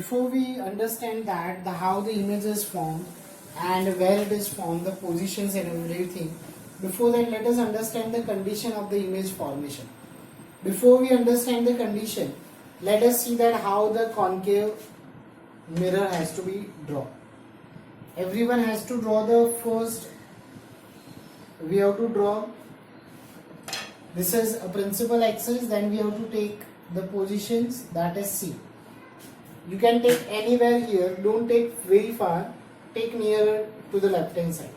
before we understand that how the image is formed and where it is formed, the positions and everything, before that let us understand the condition of the image formation. Before we understand the condition, let us see that how the concave mirror has to be drawn. Everyone has to draw the first. We have to draw. This is a principal axis. Then we have to take the positions, that is C. You can take anywhere here. Don't take very far. Take nearer to the left hand side.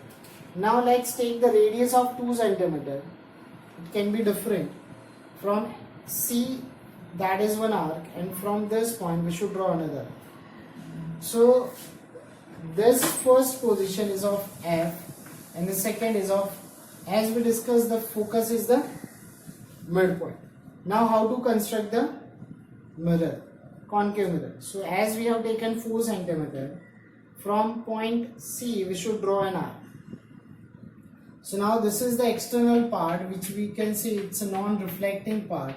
Now let's take the radius of 2 cm. It can be different. From C, that is one arc, and from this point we should draw another. So this first position is of F and the second is of, as we discussed, the focus is the midpoint. Now how to construct the mirror, concave mirror. So as we have taken 4 cm, from point C we should draw an arc. So now this is the external part, which we can see it's a non-reflecting part,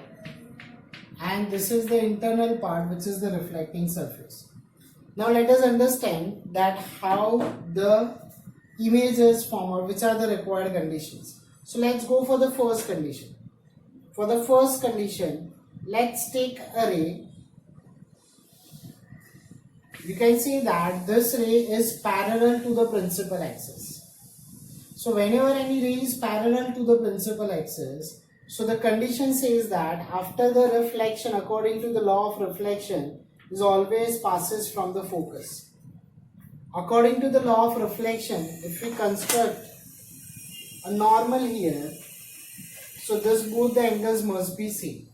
and this is the internal part, which is the reflecting surface. Now let us understand that how the image is formed, or which are the required conditions. So let's go for the first condition. For the first condition, let's take a ray. You can see that this ray is parallel to the principal axis. So whenever any ray is parallel to the principal axis, so the condition says that after the reflection, according to the law of reflection, is always passes from the focus. According to the law of reflection, if we construct a normal here, so this both the angles must be same.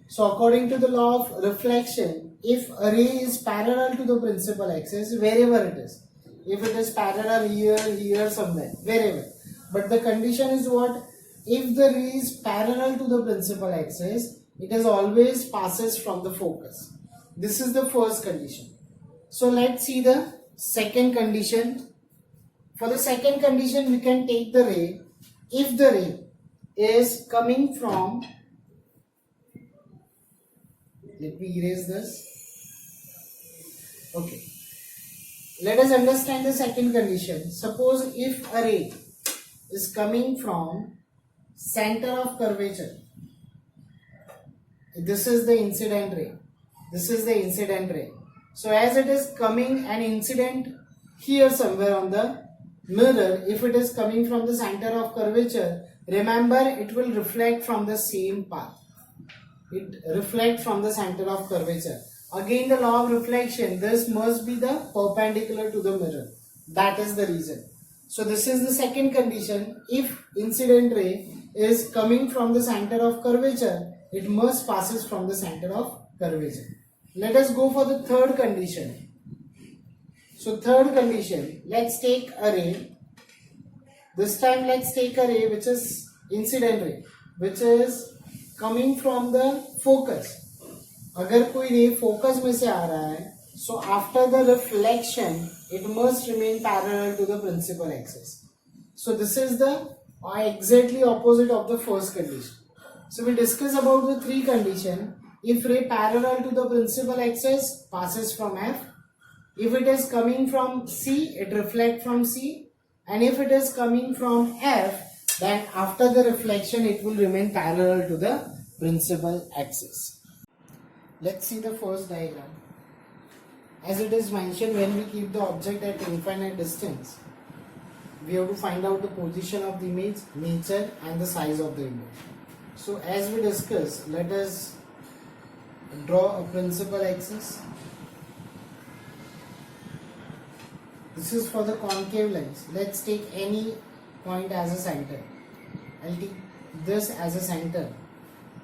So according to the law of reflection, if a ray is parallel to the principal axis, wherever it is, if it is parallel here, here, somewhere, wherever, but the condition is what? If the ray is parallel to the principal axis, it is always passes from the focus. This is the first condition. So let's see the second condition. For the second condition, we can take the ray. If the ray is coming from, let me erase this. Okay. Let us understand the second condition. Suppose if a ray is coming from center of curvature, this is the incident ray. This is the incident ray. So as it is coming an incident here somewhere on the mirror, if it is coming from the center of curvature, remember it will reflect from the same path. It reflects from the center of curvature. Again, the law of reflection, this must be the perpendicular to the mirror. That is the reason. So this is the second condition. If incident ray is coming from the center of curvature, it must passes from the center of curvature. Let us go for the third condition. So third condition, let's take a ray. This time let's take a ray which is incident ray, which is coming from the focus. अगर कोई ray focus में से आ रहा है, so after the reflection, it must remain parallel to the principal axis. So this is the exactly opposite of the first condition. So we discuss about the three condition. If ray parallel to the principal axis, passes from F. If it is coming from C, it reflects from C. And if it is coming from F, then after the reflection, it will remain parallel to the principal axis. Let's see the first diagram. As it is mentioned, when we keep the object at infinite distance, we have to find out the position of the image, nature, and the size of the image. So as we discussed, let us draw a principal axis. This is for the concave lens. Let's take any point as a center. I'll take this as a center.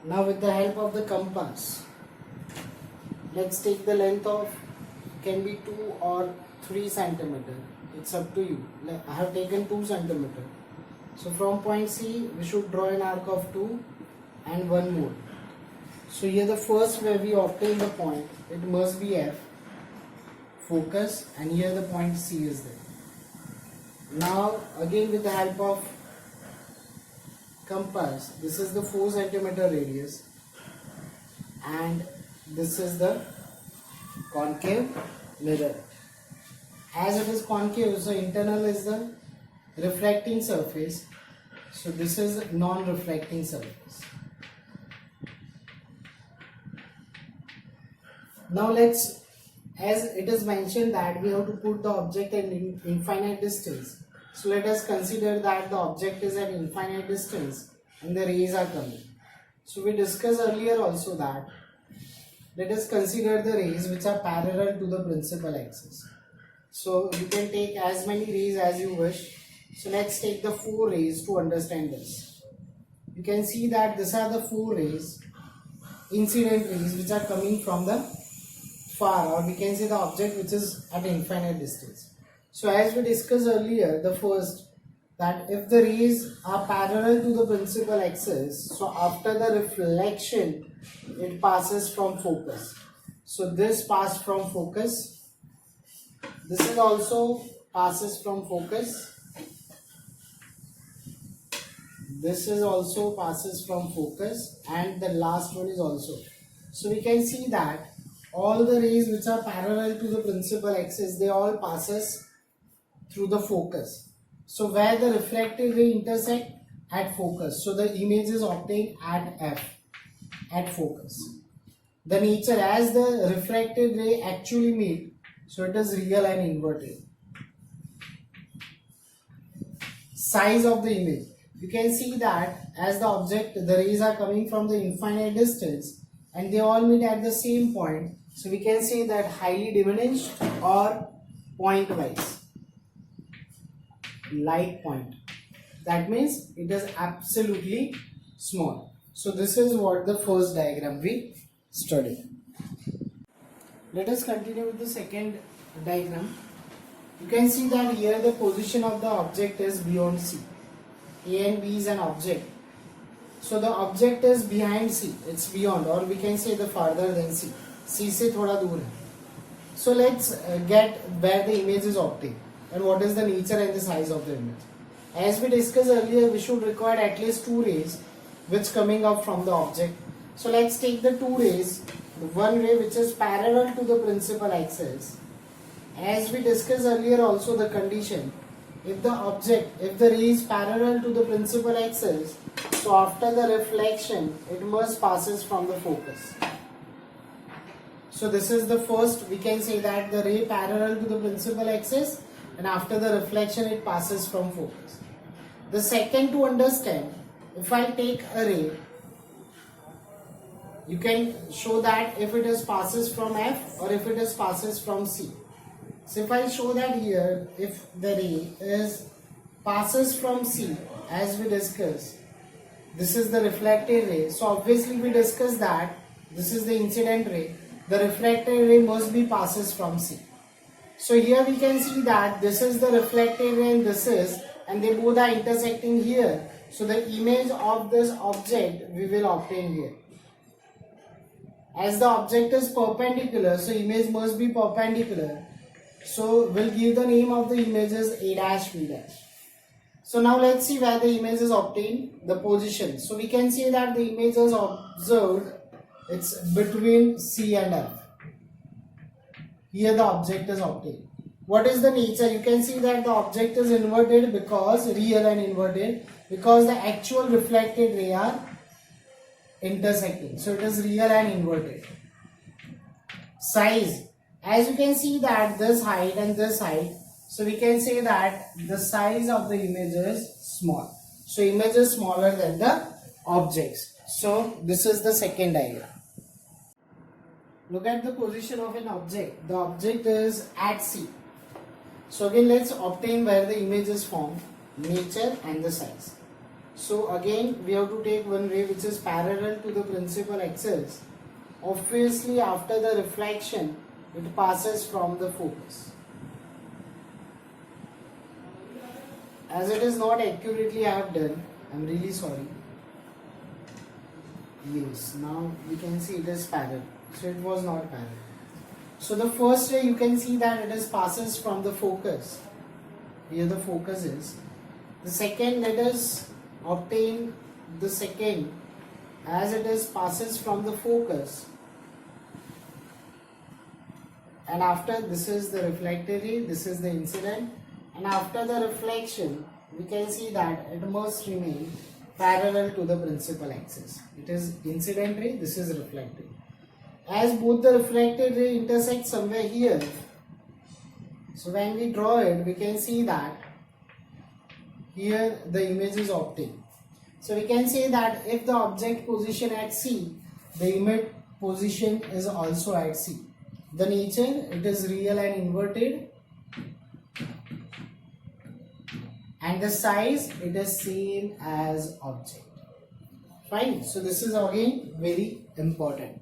Now with the help of the compass, let's take the length of, can be 2 or 3 centimeter. It's up to you. I have taken 2 centimeter. So from point C, we should draw an arc of 2 and 1 more. So here the first where we obtain the point, it must be F, focus, and here the point C is there. Now again with the help of compass, this is the 4 centimeter radius and this is the concave mirror. As it is concave, so internal is the refracting surface. So this is non-reflecting surface. Now let's, as it is mentioned that we have to put the object at infinite distance. So let us consider that the object is at infinite distance and the rays are coming. So we discussed earlier also that let us consider the rays which are parallel to the principal axis. So you can take as many rays as you wish. So let's take the 4 rays to understand this. You can see that these are the 4 rays, incident rays, which are coming from the far, or we can say the object which is at infinite distance. So as we discussed earlier, the first, that if the rays are parallel to the principal axis, so after the reflection it passes from focus. So this passed from focus, this is also passes from focus, this is also passes from focus, and the last one is also. So we can see that all the rays which are parallel to the principal axis, they all passes through the focus. So where the refracted ray intersect? At focus. So the image is obtained at F, at focus. The nature, as the refracted ray actually meet, so it is real and inverted. Size of the image. You can see that as the object, the rays are coming from the infinite distance and they all meet at the same point. So we can say that highly diminished or point-wise. Light point. That means it is absolutely small. So this is what the first diagram we studied. Let us continue with the second diagram. You can see that here the position of the object is beyond C. A and B is an object. So the object is behind C. It's beyond, or we can say the farther than C. C से थोड़ा दूर है. So let's get where the image is obtained and what is the nature and the size of the image. As we discussed earlier, we should require at least 2 rays which coming up from the object. So let's take the 2 rays, one ray which is parallel to the principal axis. As we discussed earlier also the condition, if the ray is parallel to the principal axis, so after the reflection it must passes from the focus. So this is the first, we can say that the ray parallel to the principal axis, and after the reflection it passes from focus. The second, to understand, if I take a ray, you can show that if it is passes from F or if it is passes from C. So if I show that here, if the ray is passes from C, as we discussed, this is the reflected ray. So obviously we discussed that this is the incident ray. The reflected ray must be passes from C. So here we can see that this is the reflected ray and this is, and they both are intersecting here. So the image of this object we will obtain here. As the object is perpendicular, so image must be perpendicular. So we'll give the name of the image as A dash B dash. So now let's see where the image is obtained, the position. So we can say that the image is observed, it's between C and F. Here the object is obtained. What is the nature? You can see that the object is inverted because, real and inverted, because the actual reflected ray are intersecting. So it is real and inverted. Size. As you can see that this height and this height, so we can say that the size of the image is small. So image is smaller than the objects. So this is the second diagram. Look at the position of an object. The object is at C. So again let's obtain where the image is formed, nature and the size. So again we have to take one ray which is parallel to the principal axis. Obviously after the reflection it passes from the focus. As it is not accurately I have done, I am really sorry. Yes, now we can see it is parallel. So it was not parallel. So the first ray you can see that it is passes from the focus. Here the focus is. The second, let us obtain the second, as it is passes from the focus. and after this is the reflected ray, this is the incident, and after the reflection we can see that it must remain parallel to the principal axis. It is incident ray, this is reflected. As both the reflected ray intersect somewhere here, so when we draw it, we can see that here the image is obtained. So we can say that if the object position at C, the image position is also at C. The nature, it is real and inverted, and the size, it is same as object. Fine. So this is again very important.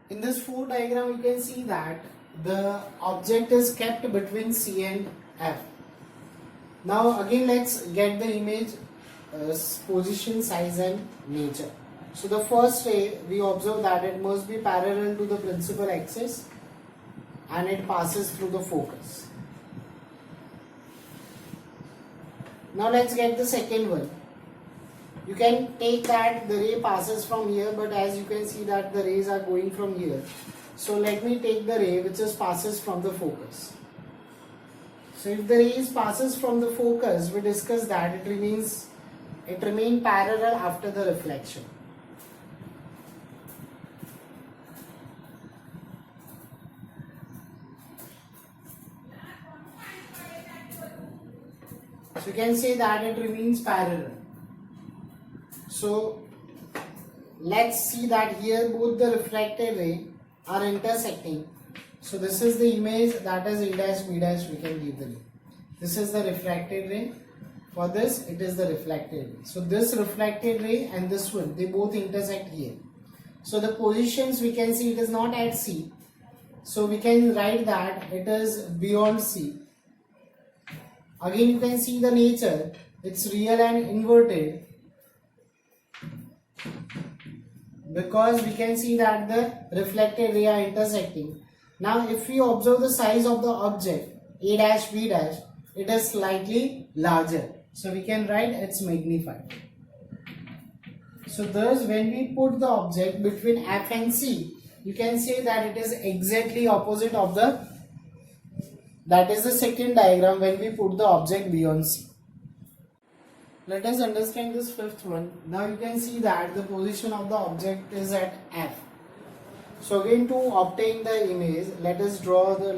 In this 4 diagram, you can see that the object is kept between C and F. Now again let's get the image position, size and nature. So the first ray, we observe that it must be parallel to the principal axis and it passes through the focus. Now let's get the second one. You can take that the ray passes from here, but as you can see that the rays are going from here. So let me take the ray which just passes from the focus. So if the rays passes from the focus, we discuss that it remains parallel after the reflection. So you can say that it remains parallel. So let's see that here both the reflected ray are intersecting. So this is the image, that is A dash B dash, we can give the name. This is the refracted ray. For this, it is the reflected ray. So this reflected ray and this one, they both intersect here. So the positions we can see it is not at C. So we can write that it is beyond C. Again you can see the nature, it's real and inverted, because we can see that the reflected ray are intersecting. Now if we observe the size of the object A dash B dash, it is slightly larger. So we can write it's magnified. So thus when we put the object between F and C, you can say that it is exactly opposite of that is the second diagram when we put the object beyond C. Let us understand this fifth one. Now you can see that the position of the object is at F. So again to obtain the image, let us draw the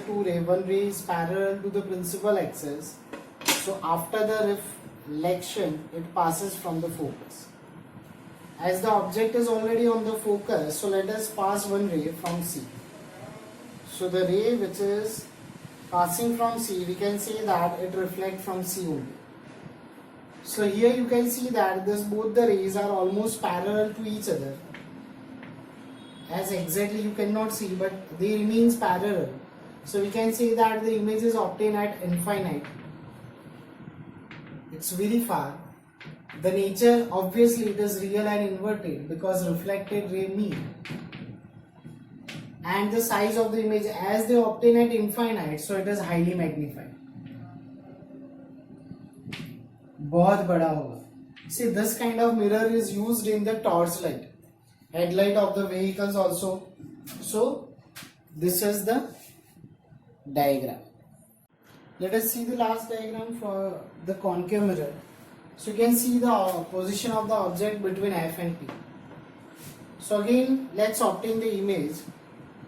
two ray. One ray is parallel to the principal axis. So after the reflection, it passes from the focus. As the object is already on the focus, so let us pass one ray from C. So the ray which is passing from C, we can say that it reflects from C only. So here you can see that both the rays are almost parallel to each other. As exactly you cannot see, but they remains parallel. So we can say that the image is obtained at infinite. It's very far. The nature, obviously it is real and inverted because reflected ray mean. And the size of the image as they obtain at infinite, so it is highly magnified. बहुत बड़ा होगा. See, this kind of mirror is used in the torch light, headlight of the vehicles also. So this is the diagram. Let us see the last diagram for the concave mirror. So you can see the position of the object between F and P. So again, let's obtain the image.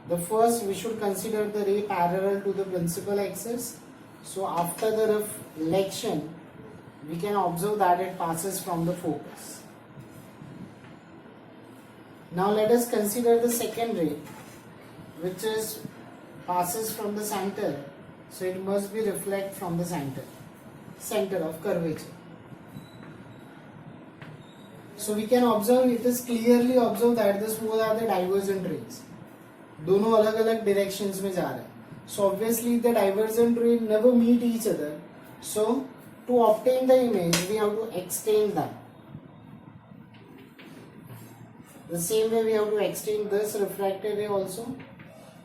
The first, we should consider the ray parallel to the principal axis. So after the reflection, we can observe that it passes from the focus. Now let us consider the second ray, which passes from the center. So it must be reflect from the center of curvature. So we can observe, it is clearly observed that this both are the divergent rays. दोनों अलग अलग directions में जा रहे हैं. So obviously the divergent ray never meet each other. So to obtain the image, we have to extend them. The same way we have to extend this refracted ray also.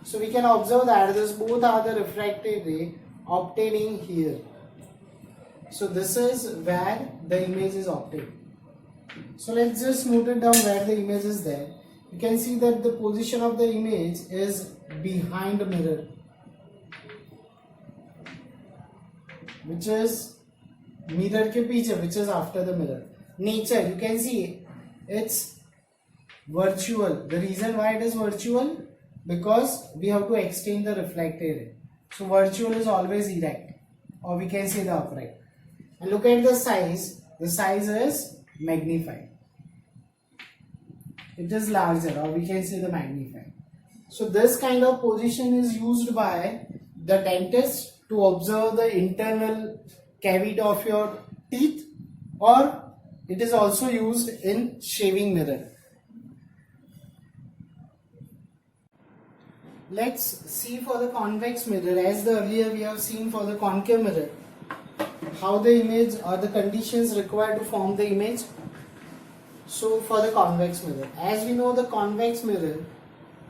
So we can observe that this both are the refracted ray obtaining here. So this is where the image is obtained. So let's just note it down where the image is there. you can see that the position of the image is behind the mirror, which is mirror ke piche, which is after the mirror. Nature, you can see it's virtual. The reason why it is virtual, because we have to extend the reflected ray. So virtual is always erect, or we can say the upright. And look at the size. The size is magnified. It is larger, or we can say the magnified. So this kind of position is used by the dentist to observe the internal cavity of your teeth, or it is also used in shaving mirror. Let's see for the convex mirror, as the earlier we have seen for the concave mirror, how the image or the conditions required to form the image. So for the convex mirror, as we know, the convex mirror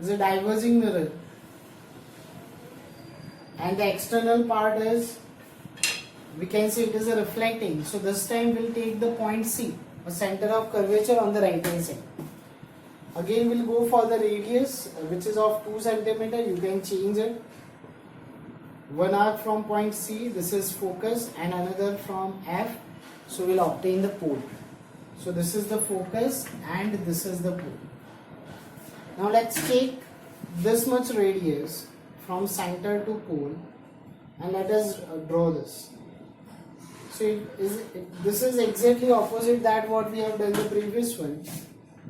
is a diverging mirror, and the external part is, we can say it is a reflecting. So this time we'll take the point C, a center of curvature on the right hand side. Again we'll go for the radius, which is of 2 cm. You can change it. One arc from point C, this is focus, and another from F. So we'll obtain the pole. So this is the focus and this is the pole. Now let's take this much radius from center to pole, and let us draw this. So this is exactly opposite that what we have done the previous one.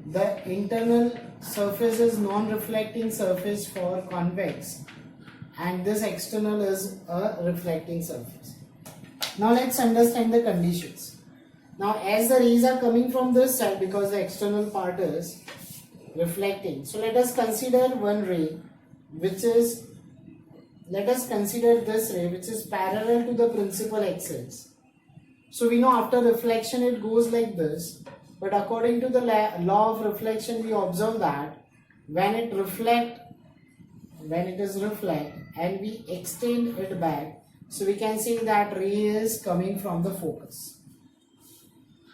The internal surface is non-reflecting surface for convex, and this external is a reflecting surface. Now let's understand the conditions. Now as the rays are coming from this side, because the external part is reflecting, so let us consider one ray which is, let us consider this ray which is parallel to the principal axis. So we know after reflection it goes like this, but according to the law of reflection we observe that when it is reflect and we extend it back, so we can see that ray is coming from the focus.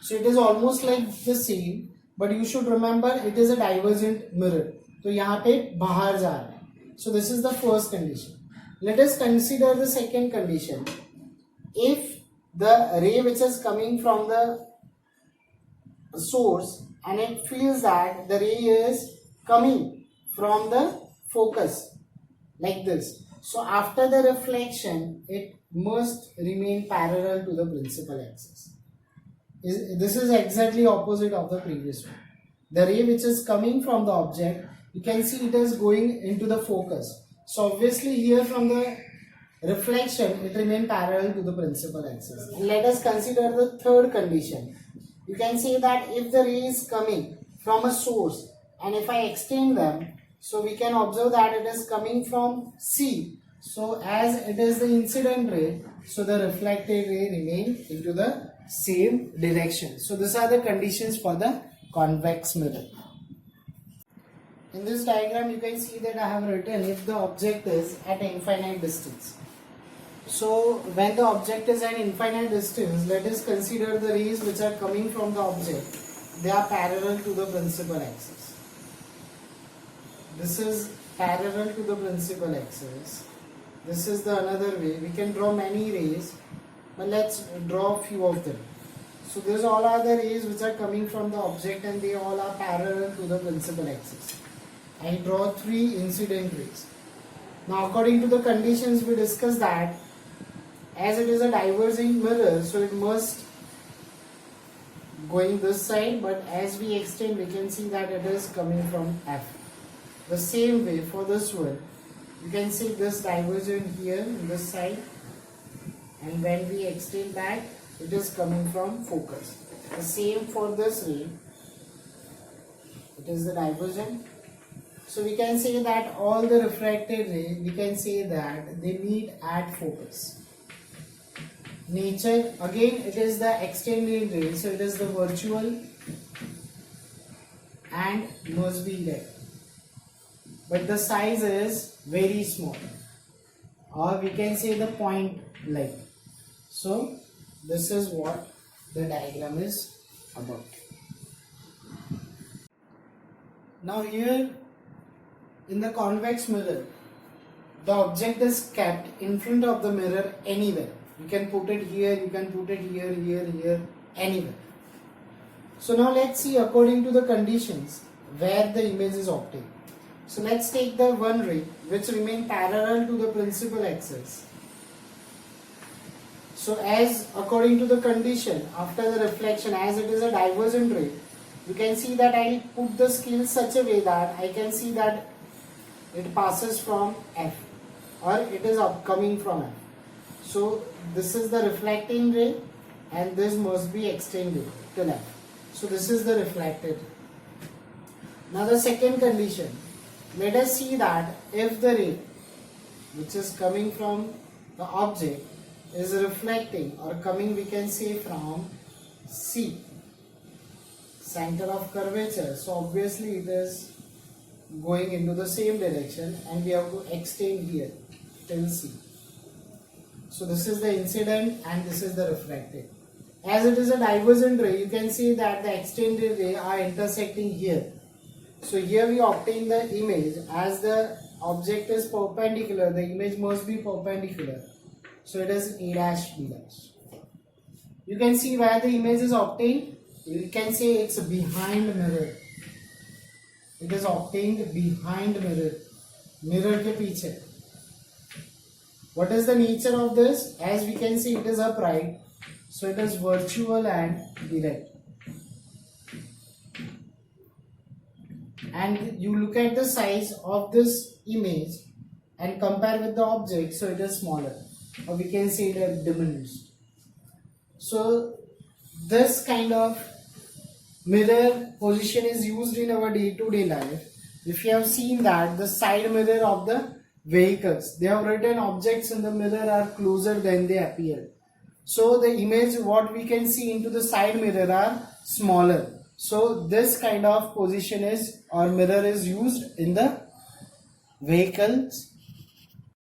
So it is almost like the same, but you should remember it is a divergent mirror. So यहाँ पे बाहर जा रहा है. So this is the first condition. Let us consider the second condition. If the ray which is coming from the source and it feels that the ray is coming from the focus like this, so after the reflection it must remain parallel to the principal axis. This is exactly opposite of the previous one. The ray which is coming from the object, you can see it is going into the focus. So obviously here from the reflection it remains parallel to the principal axis. And let us consider the third condition. You can see that if the ray is coming from a source and if I extend them, so we can observe that it is coming from C. So as it is the incident ray, so the reflected ray remains into the same direction. So these are the conditions for the convex mirror. In this diagram you can see that I have written if the object is at infinite distance. So when the object is at infinite distance, let us consider the rays which are coming from the object. They are parallel to the principal axis. This is parallel to the principal axis. This is the another way. We can draw many rays, but let's draw few of them. So these all are the rays which are coming from the object and they all are parallel to the principal axis. I draw 3 incident rays. Now according to the conditions we discussed that as it is a diverging mirror, so it must going this side, but as we extend we can see that it is coming from F. The same way for this one, you can see this divergent here in this side, and when we extend back it is coming from focus. The same for this ray, it is the divergent. So we can say that all the refracted ray, we can say that they meet at focus. Nature, again it is the extended ray, so it is the virtual and must be there, but the size is very small, or we can say the point light. So this is what the diagram is about. Now here in the convex mirror, the object is kept in front of the mirror anywhere. You can put it here, you can put it here, here, anywhere. So now let's see according to the conditions where the image is obtained. So let's take the one ray which remain parallel to the principal axis. So as according to the condition after the reflection, as it is a divergent ray, you can see that I put the scale such a way that I can see that it passes from F or it is upcoming from F. So this is the reflecting ray and this must be extended till F. So this is the reflected ray. Now the second condition, let us see that if the ray which is coming from the object is reflecting or coming, we can say, from C, center of curvature, so obviously it is going into the same direction and we have to extend here till C. So this is the incident and this is the reflected. As it is a divergent ray, you can see that the extended ray are intersecting here. So here we obtain the image. As the object is perpendicular, the image must be perpendicular. So it is A dash B dash. You can see where the image is obtained. You can say it's behind mirror. It is obtained behind mirror. Mirror ke piche. What is the nature of this? As we can see, it is upright. So it is virtual and direct. And you look at the size of this image and compare with the object, so it is smaller, or we can say it is diminished. So this kind of mirror position is used in our day-to-day life. If you have seen that the side mirror of the vehicles, they have written objects in the mirror are closer than they appear. So the image what we can see into the side mirror are smaller. So this kind of position is or mirror is used in the vehicles